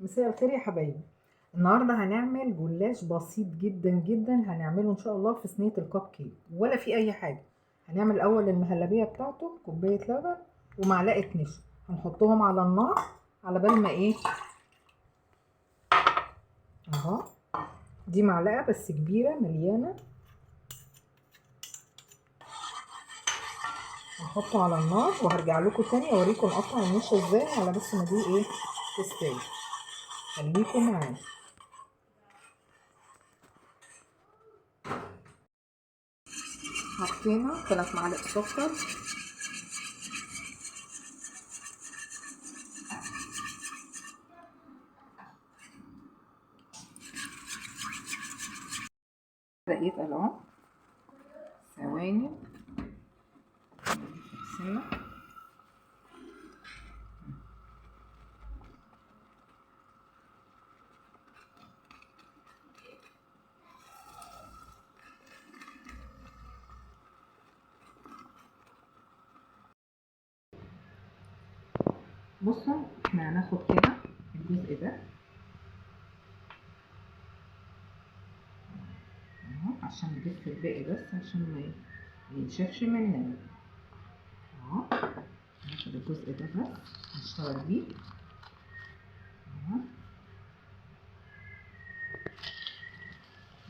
مساء الخير يا حبايبي. النهارده هنعمل جلاش بسيط جدا جدا، هنعمله ان شاء الله في صينيه الكب كيك ولا في اي حاجه. هنعمل الاول المهلبيه بتاعته، كوبايه لبن ومعلقه نشا، هنحطهم على النار على بال ما اهو. دي معلقه بس كبيره مليانه، هنحطه على النار وهرجع لكم تاني اوريكم نقطع النشا ازاي على بس ما دي تستوي. خليكم معايا. حطينا 3 معالق سكر، دقيق اهو، ثواني سنه. بصوا احنا هناخد كده الجزء ده اهو عشان نجف الباقي، بس عشان ما ينشفش مننا اهو. ناخد الجزء ده بس نشتغل بيه اهو.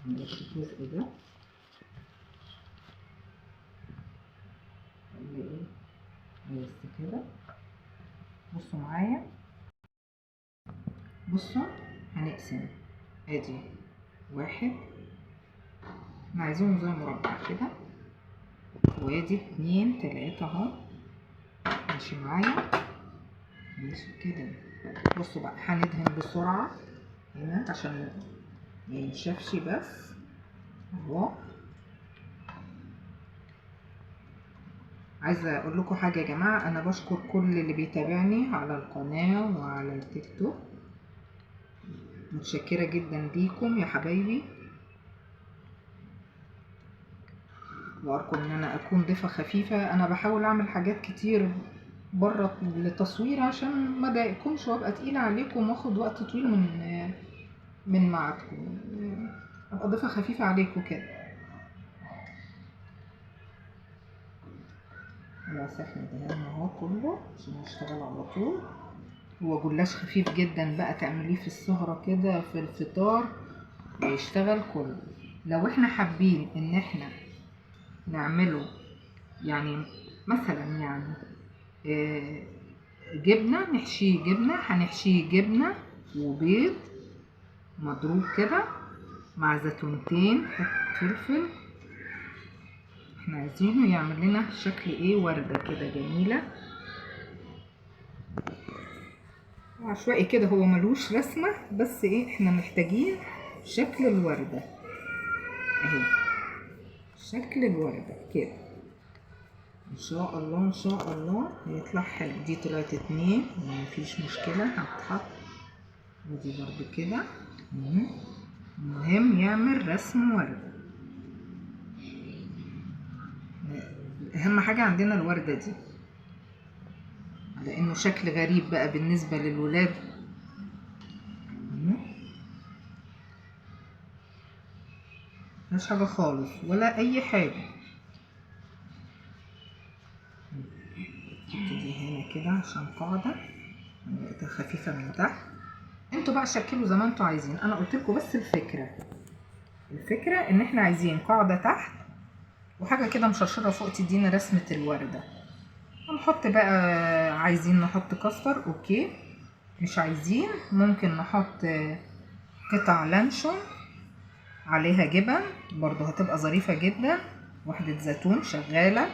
نجف الجزء ده اللي بس كده. بصوا معايا، بصوا هنقسم ادي واحد، احنا عايزينهم زي مربع كده، وادي 2 3 اهو. ماشي معايا، ماشي كده. بصوا بقى هندهن بسرعة هنا عشان ما ينشفش بس اهو. عايزة اقول لكم حاجة يا جماعة، انا بشكر كل اللي بيتابعني على القناة وعلى التيك توك، متشكرة جدا ليكم يا حبايبي، وارجو ان انا اكون ضيفة خفيفة. انا بحاول اعمل حاجات كتير بره التصوير عشان ما اضايقكمش وابقى تقيلة عليكم واخد وقت طويل من معادكم، ابقى ضيفة خفيفة عليكم كده. خلاص احنا دهنا اهو كله عشان نشتغل على طول. هو جلاش خفيف جدا بقى، تعمليه في السهرة كده في الفطار ويشتغل كله. لو احنا حابين ان احنا نعمله يعني مثلا يعني جبنة، نحشيه جبنة، هنحشيه جبنة وبيض مضروب كده مع زيتونتين حتة فلفل. احنا عايزينه يعمل لنا شكل وردة كده جميلة عشوائي كده، هو ملوش رسمة بس احنا محتاجين شكل الوردة اهي، شكل الوردة كده. ان شاء الله ان شاء الله هيطلع حلو. دي طلعت 2 مفيش مشكلة، هتحط ودي برضو كده. المهم يعمل رسم وردة، اهم حاجة عندنا الوردة دي، على انه شكل غريب بقى بالنسبة للولاد. مفيش حاجة خالص ولا اي حاجة. تبتدي هنا كده عشان قاعدة لقيتها خفيفة من تحت. انتوا بقى شكلوا زي ما انتوا عايزين، انا قلت لكم بس الفكرة ان احنا عايزين قاعدة تحت وحاجة كده مشرشرة فوق تدينا رسمة الوردة. هنحط بقى، عايزين نحط كاستر اوكي، مش عايزين ممكن نحط قطع لانشون عليها جبن برضو هتبقى ظريفة جدا، واحدة زيتون شغالة،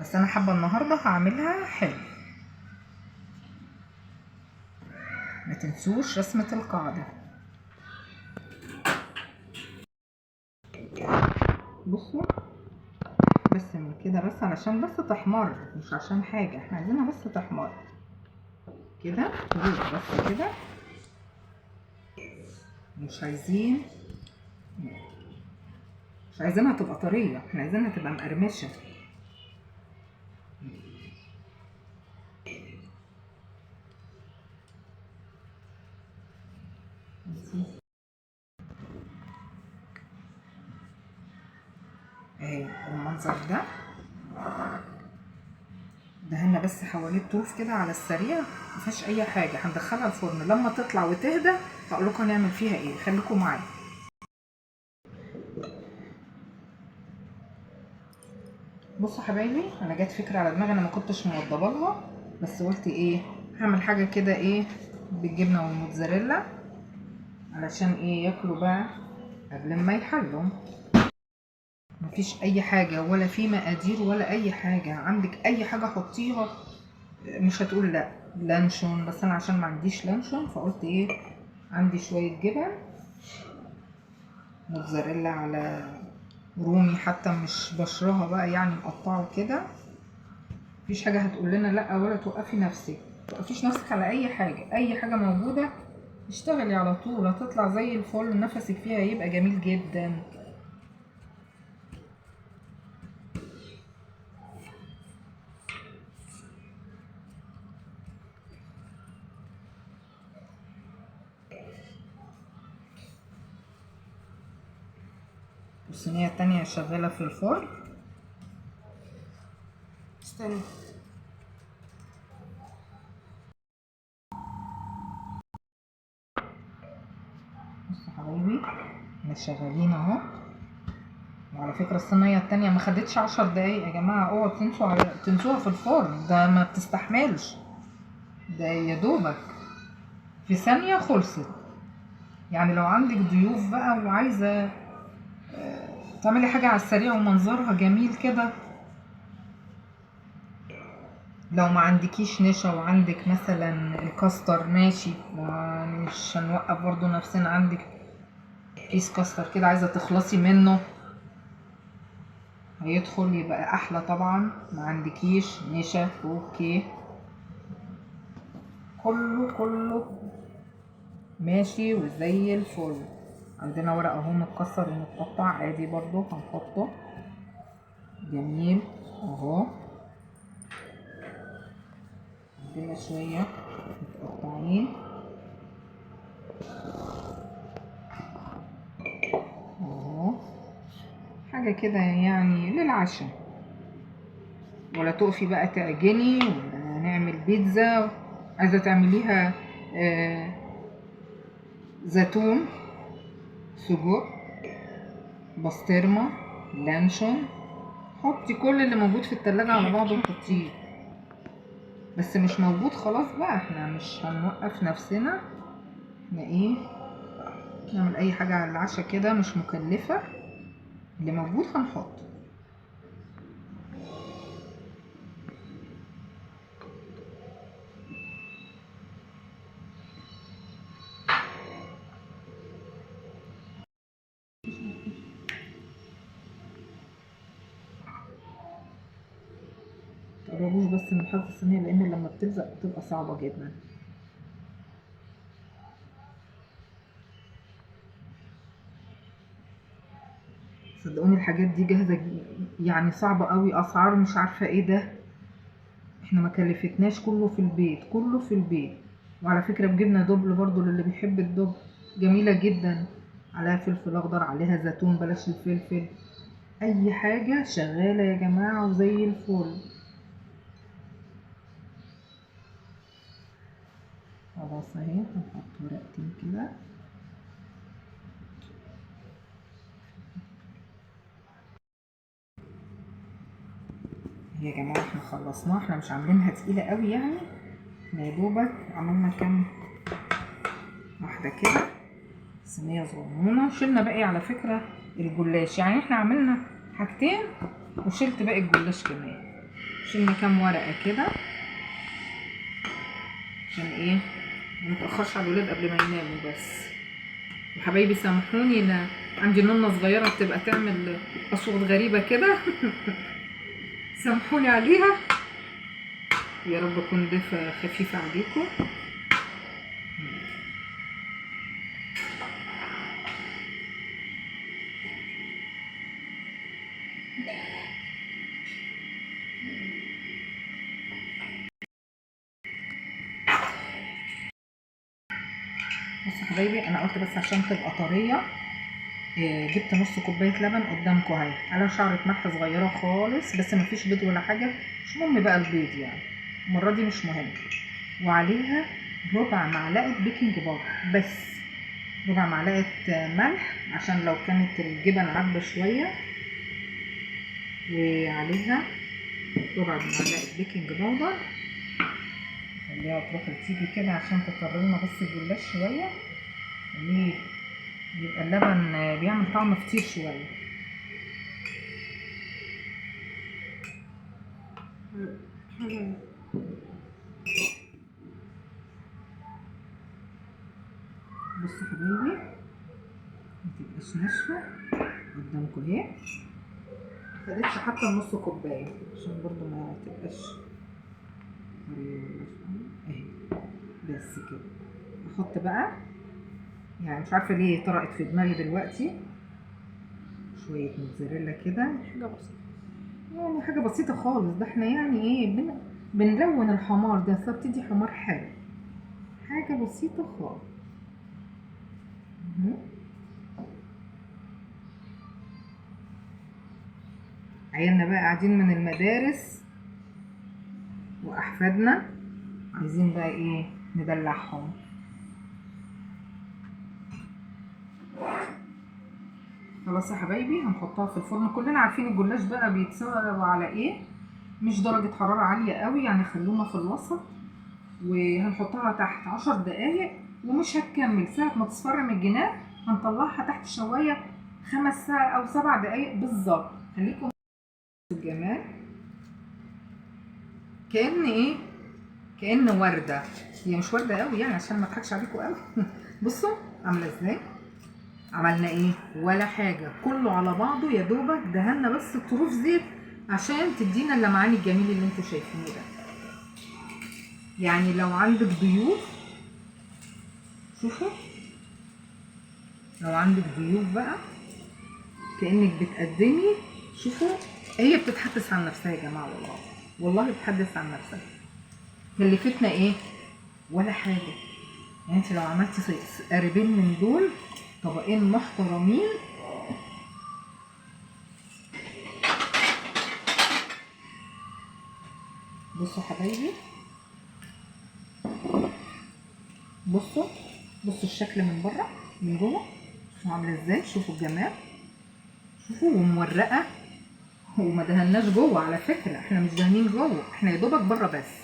بس انا حابة النهاردة هعملها حلو. ما تنسوش رسمة القاعدة. بصوا بس من كده بس علشان بس تحمر، مش عشان حاجة، احنا عايزينها بس تحمر كده تروح بس كده. مش عايزين مش عايزينها تبقى طرية، احنا عايزينها تبقى مقرمشة. اهي المنظر ده دهنا بس حواليه الطوف كده على السريع، مفيهاش اي حاجه. هندخلها الفرن لما تطلع وتهدى هقول لكم هنعمل فيها ايه، خليكم معايا. بصوا حبايبي، انا جت فكره على دماغي، انا ما كنتش موضبه لها، بس قلت ايه هعمل حاجه كده ايه بالجبنه والموتزاريلا علشان ايه ياكلوا بقى قبل ما يحلوا. مفيش اي حاجه ولا في مقادير ولا اي حاجه، عندك اي حاجه حطيها مش هتقول لا. لانشون، بس انا عشان ما عنديش لانشون فقلت ايه عندي شويه جبن موتزاريلا على رومي، حتى مش بشرها بقى يعني مقطعه كده. مفيش حاجه هتقول لنا لا ولا توقفي نفسك، متوقفيش نفسك على اي حاجه، اي حاجه موجوده اشتغلي على طول هتطلع زي الفل، نفسك فيها هيبقى جميل جدا. الصينيه التانية شغاله في الفرن. استنى بصوا حبايبي، احنا شغالين اهو. وعلى فكره الصينيه التانية ما خدتش 10 دقايق يا جماعه، اوعوا تنسوها في الفرن، ده ما بتستحملش، ده يا دوبك في ثانيه خلصت. يعني لو عندك ضيوف بقى وعايزه تعملي حاجه على السريع ومنظرها جميل كده، لو ما عندكيش نشا وعندك مثلا الكاستر ماشي، مش هنوقف برضو نفسنا، عندك كيس كاستر كده عايزه تخلصي منه هيدخل يبقى احلى طبعا. ما عندكيش نشا اوكي، كله ماشي وزي الفل. عندنا ورق اهو متكسر ومتقطع عادي برضو هنحطه جميل اهو. عندنا شويه متقطعين اهو، حاجه كده يعني للعشاء، ولا تقفي بقى تعجني ولا نعمل بيتزا. عايزه تعمليها زيتون، سجق، بسطرمه، لانشون، حطي كل اللي موجود في التلاجة على بعضه وحطيه. بس مش موجود خلاص بقى، احنا مش هنوقف نفسنا، احنا ايه نعمل اي حاجة على العشاء كده مش مكلفة، اللي موجود هنحط. متقربوش بس من حظ الصينية، لان لما بتلزق بتبقى صعبة جدا. صدقوني الحاجات دي جاهزة يعني صعبة قوي، اسعار مش عارفة ايه ده، احنا ما كلفتناش، كله في البيت كله في البيت. وعلى فكرة بجبنة دبل برضو للي بيحب الدبل، جميلة جدا، عليها فلفل اخضر عليها زيتون بلاش الفلفل، اي حاجة شغالة يا جماعة وزي الفل. خلاص اهي هنحط ورقتين كده. يا جماعة احنا خلصناها، احنا مش عاملينها تقيلة قوي يعني، يا دوبك عملنا كام واحدة كده، صينية صغنونة. وشلنا باقي على فكرة الجلاش، يعني احنا عملنا حاجتين وشلت باقي الجلاش كمان. شلنا كام ورقة كده عشان ايه متأخرش على الولاد قبل ما يناموا بس. وحبايبي سامحوني، انا عندي نونة صغيرة بتبقى تعمل اصوات غريبة كده سامحوني عليها، يا رب اكون ضيفة خفيفة عليكم. بصوا حبايبي انا قلت بس عشان تبقى طريه جبت نص كوبايه لبن قدامكم اهي، على شعره ملح صغيره خالص، بس مفيش بيض ولا حاجه، مش مهم بقى البيض يعني المره دي مش مهم. وعليها ربع معلقه بيكنج باودر، بس ربع معلقه ملح عشان لو كانت الجبن عبه شويه، وعليها ربع معلقه بيكنج باودر. خليها تروح وتيجي كده عشان تطر لنا بس الجلاش شويه، خليه يبقى اللبن بيعمل طعم فطير شويه. بصوا حبايبي متبقاش ناشفه قدامكم اهي، مخدتش حتى نص كوبايه عشان برضو ما تبقاش اهي. بس كده احط بقى، يعني مش عارفه ليه طرقت في دماغي دلوقتي، شويه موتزاريلا كده، حاجه بسيطه يعني، حاجه بسيطه خالص. ده احنا يعني ايه بنلون الحمار ده، فبتدي حمار حلو، حاجه بسيطه خالص. عيالنا بقى قاعدين من المدارس واحفادنا عايزين بقى ايه ندلعهم. خلاص يا حبايبي هنحطها في الفرن. كلنا عارفين الجلاش بقى بيتسوى على ايه، مش درجة حرارة عالية قوي يعني، خلونا في الوسط. وهنحطها تحت 10 دقايق، ومش هتكمل ساعة ما تصفر من الجناب هنطلعها تحت شواية 5 أو 7 دقايق بالظبط. خليكم في الجمال، كأن ايه، كأن وردة، هي مش وردة قوي يعني عشان ما اضحكش عليكم قوي. بصوا عاملة ازاي، عملنا ايه ولا حاجة، كله على بعضه يا دوبك دهنا بس طروف زيت عشان تدينا اللمعان الجميل اللي انتوا شايفينه ده. يعني لو عندك ضيوف، شوفوا لو عندك ضيوف بقى كأنك بتقدمي، شوفوا هي بتتحدث عن نفسها يا جماعة، والله والله بتتحدث عن نفسها. كلفتنا ايه ولا حاجة، يعني انت لو عملتي قاربين من دول طبقين محترمين. بصوا حبايبي، بصوا الشكل من بره من جوه شوفوا عامله ازاي، شوفوا الجمال، شوفوا ومورقه، وما دهناش جوه على فكره، احنا مش دهنين جوه، احنا يا دوبك بره بس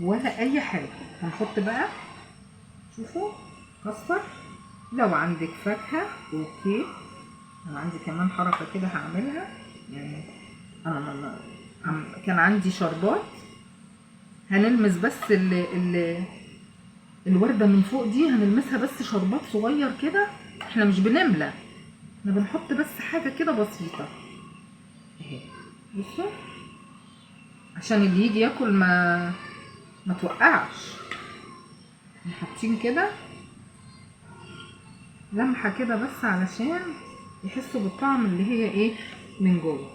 ولا اي حاجه. هنحط بقى شوفوا كاستر، لو عندك فاكهه اوكي، انا عندي كمان حركه كده هعملها يعني، انا كان عندي شربات هنلمس بس الورده من فوق دي، هنلمسها بس شربات صغير كده، احنا مش بنملى، احنا بنحط بس حاجه كده بسيطه اهي. بصوا عشان اللي يجي ياكل ما توقعش، حاطين كده لمحه كده بس علشان يحسوا بالطعم اللي هي ايه من جوه.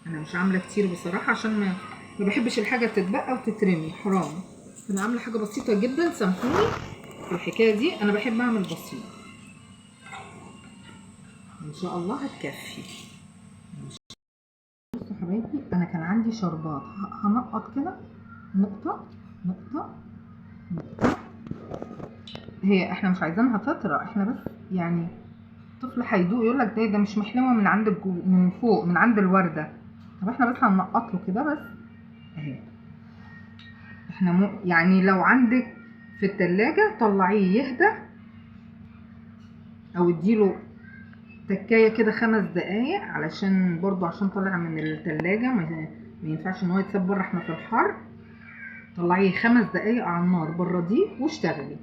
انا مش عامله كتير بصراحه عشان ما بحبش الحاجه تتبقى وتترمي حرام، انا عامله حاجه بسيطه جدا، سامحوني في الحكايه دي، انا بحب اعمل بسيط ان شاء الله هتكفي. بصوا حبايبي انا كان عندي شربات هنقط كده نقطه نقطه نقطه، هي احنا مش عايزينها تطرى، احنا بس يعني الطفل هيدوق يقول لك ده مش محلوه من عند من فوق من عند الورده، طب احنا بس هننقط له كده بس اهي. احنا يعني لو عندك في التلاجة طلعيه يهدى، او اديله تكايه كده 5 دقايق علشان برضو عشان طالع من التلاجة ما ينفعش ان هو يتساب بره، احنا في الحر. طلعيه 5 دقايق على النار برديه واشتغلي.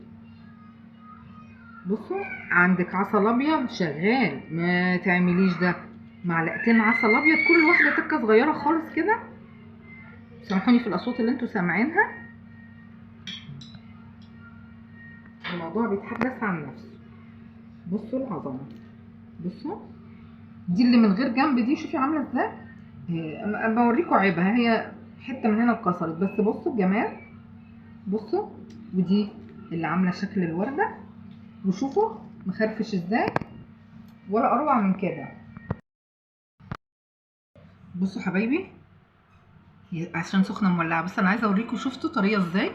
بصوا عندك عسل ابيض شغال، ما تعمليش ده، معلقتين عسل ابيض كل واحده تكه صغيره خالص كده، سامحوني في الاصوات اللي انتوا سامعينها، الموضوع بيتحدث عن نفسه. بصوا العظمه، بصوا دي اللي من غير جنب دي، شوفي عامله ازاي، بوريكم عيبها، هي حته من هنا اتكسرت، بس بصوا الجمال، بصوا ودي اللي عامله شكل الورده وشوفوا مخرفش ازاي ولا اروع من كده. بصوا حبايبي عشان سخنه مولعه، بس انا عايزه اوريكم شفتوا طريه ازاي،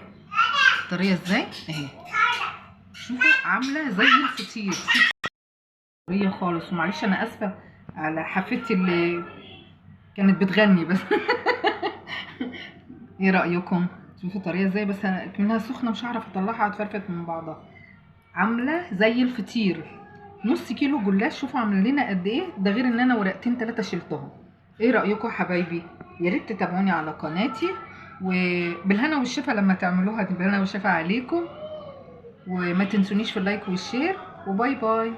طريه ازاي اهي. شوفوا عامله زي الفطير، طريه خالص. ومعلش انا اسفه على حفيدتي اللي كانت بتغني بس ايه رايكم؟ شوفوا طريه ازاي، بس انا منها سخنه مش هعرف اطلعها، هتفرفت من بعضها. عامله زي الفطير. نص كيلو جلاش، شوفوا عامله لنا قد ايه، ده غير ان انا ورقتين 3 شلتهم. ايه رايكم يا حبايبي؟ يا ريت تتابعوني على قناتي، وبالهنا والشفا لما تعملوها، بالهنا والشفا عليكم. وما تنسونيش في اللايك والشير، وباي باي.